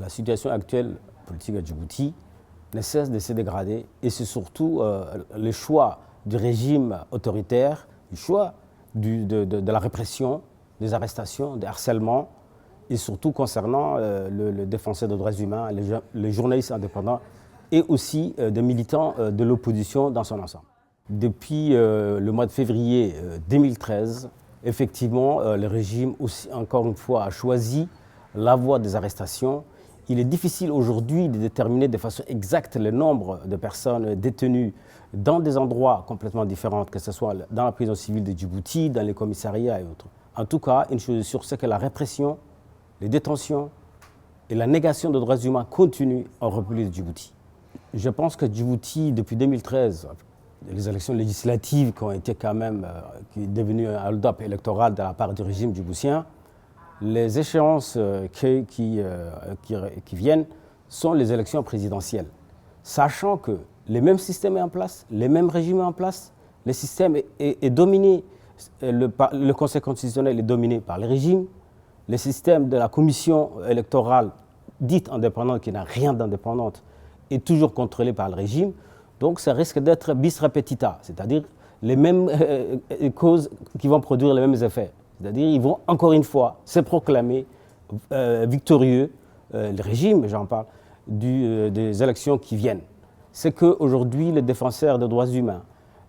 la situation actuelle politique à Djibouti ne cesse de se dégrader et c'est surtout le choix du régime autoritaire, le choix de la répression, des arrestations, des harcèlements et surtout concernant le défenseur des droits humains, les journalistes indépendants et aussi des militants de l'opposition dans son ensemble. Depuis le mois de février 2013, effectivement, le régime aussi, encore une fois, a choisi la voie des arrestations. Il est difficile aujourd'hui de déterminer de façon exacte le nombre de personnes détenues dans des endroits complètement différents, que ce soit dans la prison civile de Djibouti, dans les commissariats et autres. En tout cas, une chose est sûre, c'est que la répression, les détentions et la négation des droits humains continuent en République de Djibouti. Je pense que Djibouti, depuis 2013, les élections législatives qui ont été quand même, qui est devenu un hold-up électoral de la part du régime djiboutien, les échéances qui viennent sont les élections présidentielles. Sachant que le même système est en place, les mêmes régimes en place, le système est dominé, le Conseil constitutionnel est dominé par le régime, le système de la commission électorale dite indépendante, qui n'a rien d'indépendante, est toujours contrôlé par le régime. Donc ça risque d'être bis repetita, c'est-à-dire les mêmes causes qui vont produire les mêmes effets. C'est-à-dire qu'ils vont encore une fois se proclamer victorieux, le régime, j'en parle, des élections qui viennent. C'est qu'aujourd'hui, les défenseurs des droits humains,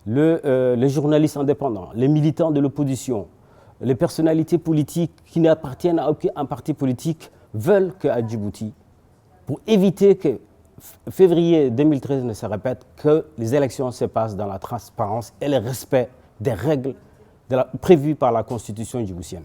les journalistes indépendants, les militants de l'opposition, les personnalités politiques qui n'appartiennent à aucun parti politique veulent qu'à Djibouti, pour éviter que février 2013 ne se répète, que les élections se passent dans la transparence et le respect des règles prévues par la Constitution djiboutienne.